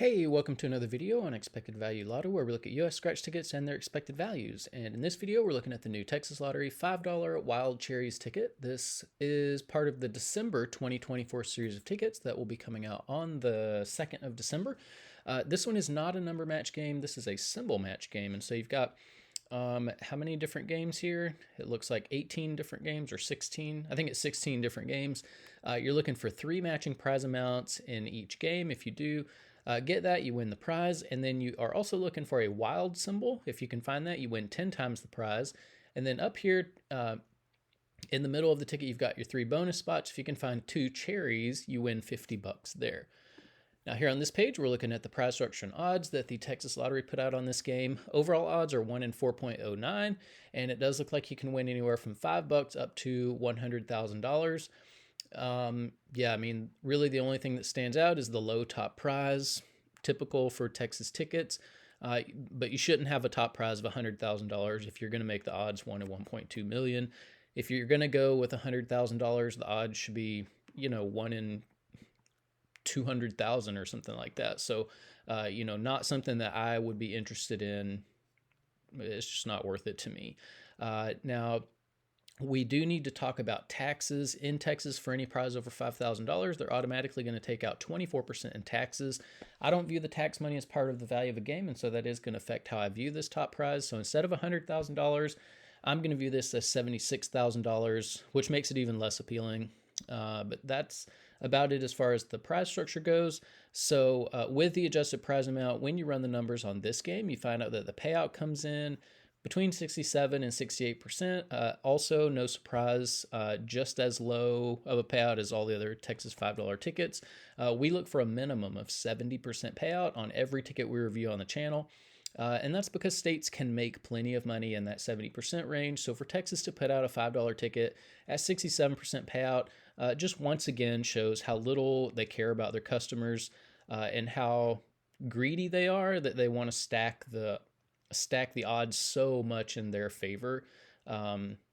Hey, welcome to another video on Expected Value Lotto, where we look at US scratch tickets and their expected values. And in this video, we're looking at the new Texas Lottery $5 Wild Cherries ticket. This is part of the December 2024 series of tickets that will be coming out on the 2nd of December. This one is not a number match game. This is a symbol match game. And so you've got how many different games here? It looks like 18 different games or 16. I think it's 16 different games. You're looking for 3 matching prize amounts in each game. If you do get that, you win the prize. And then you are also looking for a wild symbol. If you can find that, you win 10 times the prize. And then up here in the middle of the ticket, you've got your 3 bonus spots. If you can find 2 cherries, you win $50 there. Now here on this page, we're looking at the prize structure and odds that the Texas Lottery put out on this game. Overall odds are 1 in 4.09, and it does look like you can win anywhere from $5 up to $100,000. Yeah, I mean, really the only thing that stands out is the low top prize, typical for Texas tickets. But you shouldn't have a top prize of $100,000 if you're going to make the odds 1 in 1.2 million. If you're going to go with $100,000, the odds should be, 1 in 200,000 or something like that. So, not something that I would be interested in. It's just not worth it to me. Now, we do need to talk about taxes in Texas. For any prize over $5,000, they're automatically going to take out 24% in taxes. I don't view the tax money as part of the value of a game, and so that is going to affect how I view this top prize. So instead of $100,000, I'm going to view this as $76,000, which makes it even less appealing. But that's about it as far as the prize structure goes. So with the adjusted prize amount, when you run the numbers on this game, you find out that the payout comes in between 67 and 68%. Also, no surprise, just as low of a payout as all the other Texas $5 tickets. We look for a minimum of 70% payout on every ticket we review on the channel. And that's because states can make plenty of money in that 70% range. So for Texas to put out a $5 ticket at 67% payout, just once again shows how little they care about their customers and how greedy they are, that they want to stack the odds so much in their favor.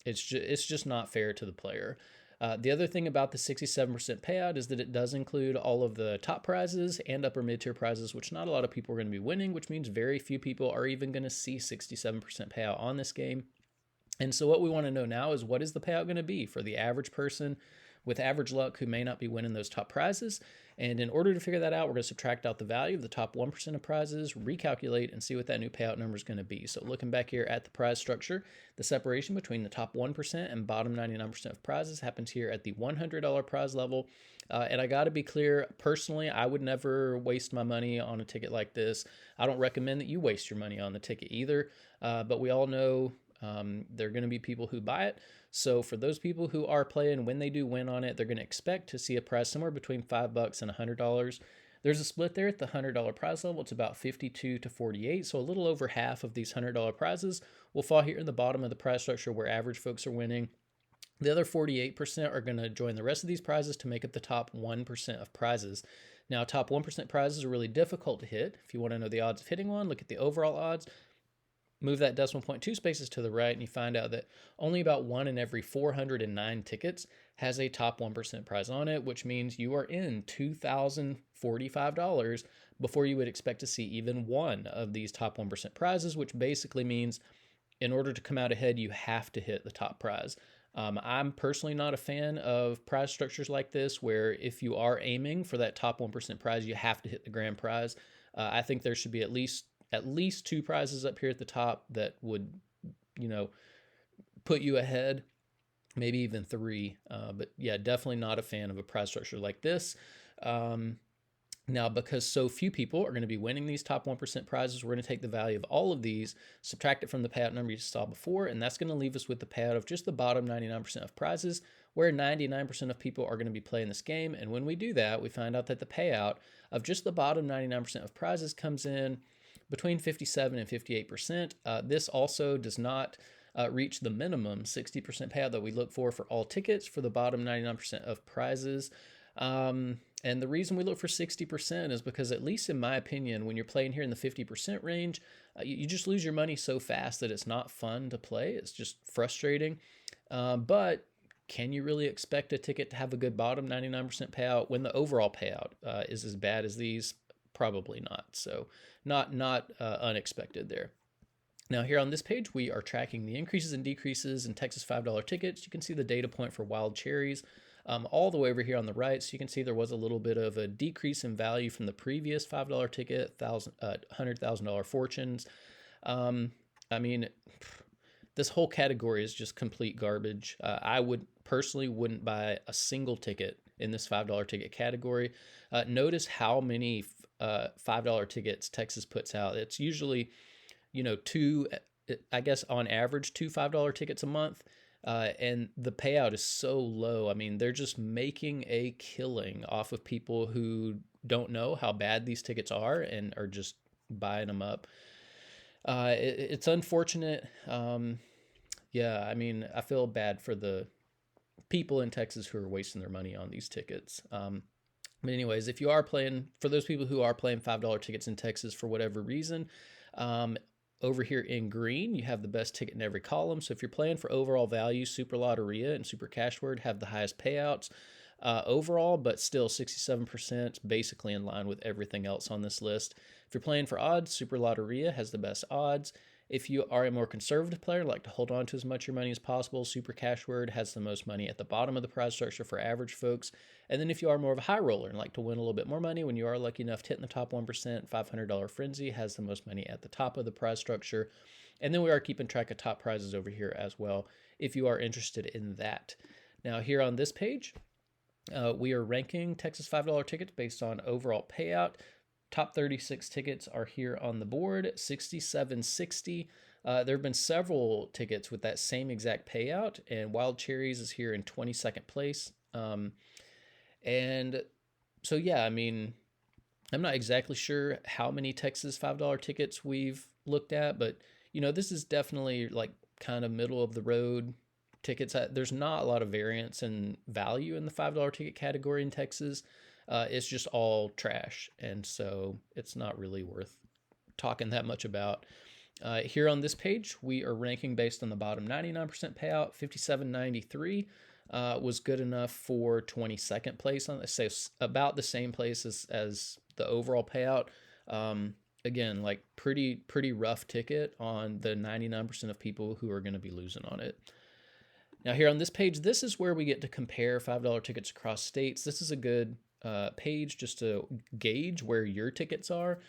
It's just not fair to the player. The other thing about the 67% payout is that it does include all of the top prizes and upper mid-tier prizes, which not a lot of people are going to be winning, which means very few people are even going to see 67% payout on this game. And so what we want to know now is, what is the payout going to be for the average person with average luck who may not be winning those top prizes? And in order to figure that out, we're going to subtract out the value of the top 1% of prizes, recalculate, and see what that new payout number is going to be. So looking back here at the prize structure, the separation between the top 1% and bottom 99% of prizes happens here at the $100 prize level. And I got to be clear, personally, I would never waste my money on a ticket like this. I don't recommend that you waste your money on the ticket either, but we all know there are going to be people who buy it. So for those people who are playing, when they do win on it, they're going to expect to see a prize somewhere between $5 and $100. There's a split there at the $100 prize level. It's about 52 to 48. So a little over half of these $100 prizes will fall here in the bottom of the prize structure where average folks are winning. The other 48% are going to join the rest of these prizes to make up the top 1% of prizes. Now, top 1% prizes are really difficult to hit. If you want to know the odds of hitting one, look at the overall odds. Move that decimal point 2 spaces to the right, and you find out that only about 1 in every 409 tickets has a top 1% prize on it, which means you are in $2,045 before you would expect to see even one of these top 1% prizes, which basically means in order to come out ahead, you have to hit the top prize. I'm personally not a fan of prize structures like this, where if you are aiming for that top 1% prize, you have to hit the grand prize. I think there should be at least 2 prizes up here at the top that would, put you ahead, maybe even 3. But yeah, definitely not a fan of a prize structure like this. Now, because so few people are going to be winning these top 1% prizes, we're going to take the value of all of these, subtract it from the payout number you saw before, and that's going to leave us with the payout of just the bottom 99% of prizes, where 99% of people are going to be playing this game. And when we do that, we find out that the payout of just the bottom 99% of prizes comes in between 57 and 58%. This also does not reach the minimum 60% payout that we look for all tickets for the bottom 99% of prizes. And the reason we look for 60% is because, at least in my opinion, when you're playing here in the 50% range, you just lose your money so fast that it's not fun to play. It's just frustrating. But can you really expect a ticket to have a good bottom 99% payout when the overall payout is as bad as these? Probably not. So not unexpected there. Now here on this page, we are tracking the increases and decreases in Texas $5 tickets. You can see the data point for Wild Cherries all the way over here on the right. So you can see there was a little bit of a decrease in value from the previous $5 ticket, $100,000 fortunes. I mean, this whole category is just complete garbage. I would personally wouldn't buy a single ticket in this $5 ticket category. Notice how many $5 tickets Texas puts out. It's usually, two, I guess on average, two $5 tickets a month. And the payout is so low. I mean, they're just making a killing off of people who don't know how bad these tickets are and are just buying them up. It's unfortunate. Yeah, I mean, I feel bad for the people in Texas who are wasting their money on these tickets. But anyways, if you are playing, for those people who are playing $5 tickets in Texas for whatever reason, over here in green, you have the best ticket in every column. So if you're playing for overall value, Super Lotteria and Super Cash Word have the highest payouts overall, but still 67%, basically in line with everything else on this list. If you're playing for odds, Super Lotteria has the best odds. If you are a more conservative player, like to hold on to as much of your money as possible, Super Cash Word has the most money at the bottom of the prize structure for average folks. And then if you are more of a high roller and like to win a little bit more money, when you are lucky enough to hit in the top 1%, $500 Frenzy has the most money at the top of the prize structure. And then we are keeping track of top prizes over here as well, if you are interested in that. Now here on this page, we are ranking Texas $5 tickets based on overall payout. Top 36 tickets are here on the board, 6760. There have been several tickets with that same exact payout, and Wild Cherries is here in 22nd place. And so, yeah, I mean, I'm not exactly sure how many Texas $5 tickets we've looked at, but, this is definitely like kind of middle of the road tickets. There's not a lot of variance in value in the $5 ticket category in Texas. It's just all trash, and so it's not really worth talking that much about. Here on this page, we are ranking based on the bottom 99% payout. 5793 was good enough for 22nd place on this, so about the same place as the overall payout. Again, like pretty rough ticket on the 99% of people who are going to be losing on it. Now here on this page, this is where we get to compare $5 tickets across states. This is a good page just to gauge where your tickets are.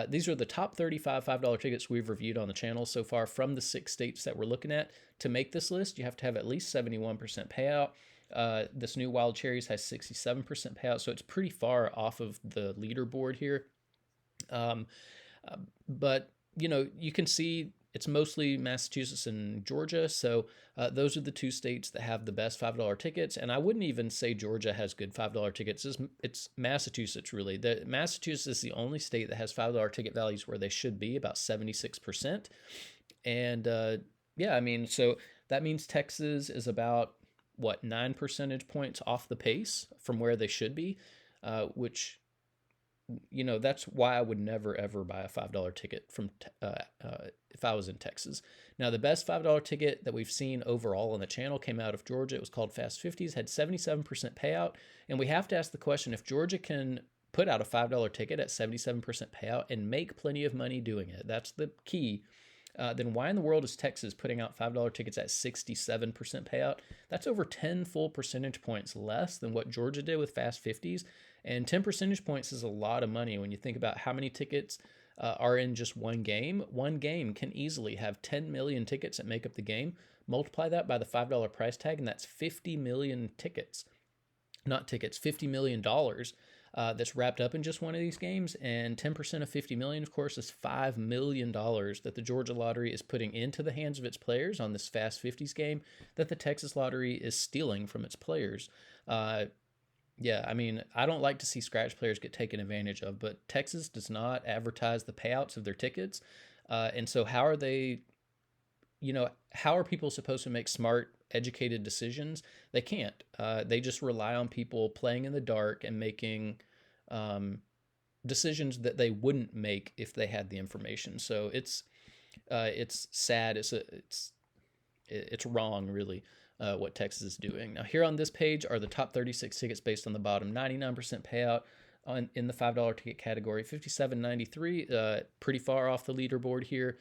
These are the top 35 $5 tickets we've reviewed on the channel so far from the 6 states that we're looking at. To make this list, you have to have at least 71% payout. This new Wild Cherries has 67% payout, so it's pretty far off of the leaderboard here. But, you can see it's mostly Massachusetts and Georgia, so those are the 2 states that have the best $5 tickets, and I wouldn't even say Georgia has good $5 tickets. It's Massachusetts, really. Massachusetts is the only state that has $5 ticket values where they should be, about 76%. And, yeah, I mean, so that means Texas is about, 9 percentage points off the pace from where they should be, which... that's why I would never, ever buy a $5 ticket from if I was in Texas. Now, the best $5 ticket that we've seen overall on the channel came out of Georgia. It was called Fast 50s, had 77% payout. And we have to ask the question, if Georgia can put out a $5 ticket at 77% payout and make plenty of money doing it, that's the key, then why in the world is Texas putting out $5 tickets at 67% payout? That's over 10 full percentage points less than what Georgia did with Fast 50s. And 10 percentage points is a lot of money when you think about how many tickets are in just one game. One game can easily have 10 million tickets that make up the game. Multiply that by the $5 price tag, and that's 50 million tickets. Not tickets, $50 million that's wrapped up in just one of these games. And 10% of 50 million, of course, is $5 million that the Georgia Lottery is putting into the hands of its players on this Fast 50s game that the Texas Lottery is stealing from its players. Yeah, I mean, I don't like to see scratch players get taken advantage of, but Texas does not advertise the payouts of their tickets. And so how are they, how are people supposed to make smart, educated decisions? They can't. They just rely on people playing in the dark and making decisions that they wouldn't make if they had the information. So it's sad. It's wrong, really. What Texas is doing. Now, here on this page are the top 36 tickets based on the bottom 99% payout. in the $5 ticket category. 57.93, pretty far off the leaderboard here,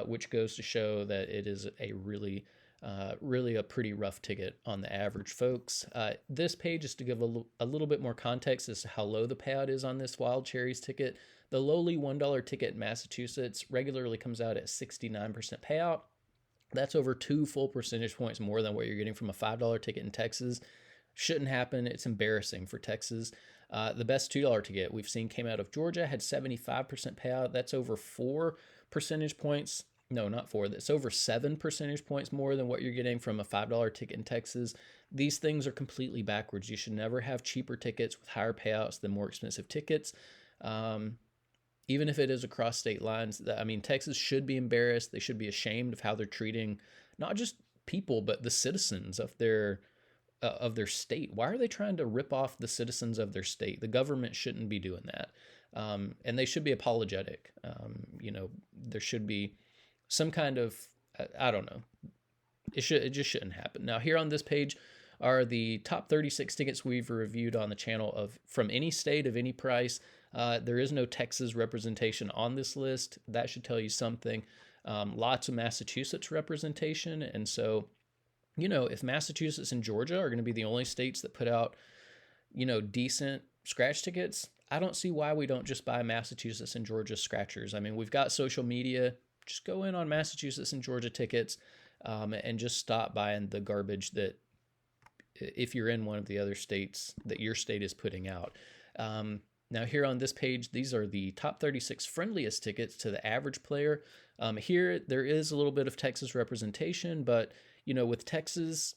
which goes to show that it is a really a pretty rough ticket on the average folks. This page is to give a little bit more context as to how low the payout is on this Wild Cherries ticket. The lowly $1 ticket in Massachusetts regularly comes out at 69% payout. That's over 2 full percentage points more than what you're getting from a $5 ticket in Texas. Shouldn't happen. It's embarrassing for Texas. The best $2 ticket we've seen came out of Georgia, had 75% payout. That's over 4 percentage points. No, not 4. That's over 7 percentage points more than what you're getting from a $5 ticket in Texas. These things are completely backwards. You should never have cheaper tickets with higher payouts than more expensive tickets. Even if it is across state lines, I mean, Texas should be embarrassed. They should be ashamed of how they're treating not just people, but the citizens of their state. Why are they trying to rip off the citizens of their state? The government shouldn't be doing that, and they should be apologetic. There should be some kind of I don't know. It just shouldn't happen. Now, here on this page are the top 36 tickets we've reviewed on the channel from any state of any price. There is no Texas representation on this list. That should tell you something. Lots of Massachusetts representation. And so, if Massachusetts and Georgia are going to be the only states that put out, decent scratch tickets, I don't see why we don't just buy Massachusetts and Georgia scratchers. I mean, we've got social media. Just go in on Massachusetts and Georgia tickets and just stop buying the garbage that, if you're in one of the other states, that your state is putting out. Now, here on this page, these are the top 36 friendliest tickets to the average player. Here, there is a little bit of Texas representation, but, with Texas,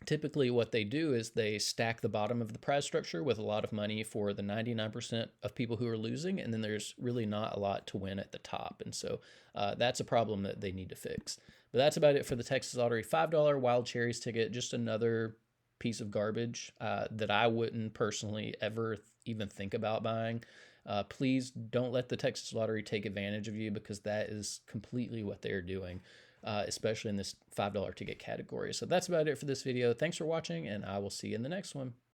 typically what they do is they stack the bottom of the prize structure with a lot of money for the 99% of people who are losing, and then there's really not a lot to win at the top. And so that's a problem that they need to fix. But that's about it for the Texas Lottery $5 Wild Cherries ticket. Just another piece of garbage that I wouldn't personally ever even think about buying. Please don't let the Texas Lottery take advantage of you, because that is completely what they're doing, especially in this $5 ticket category. So that's about it for this video. Thanks for watching, and I will see you in the next one.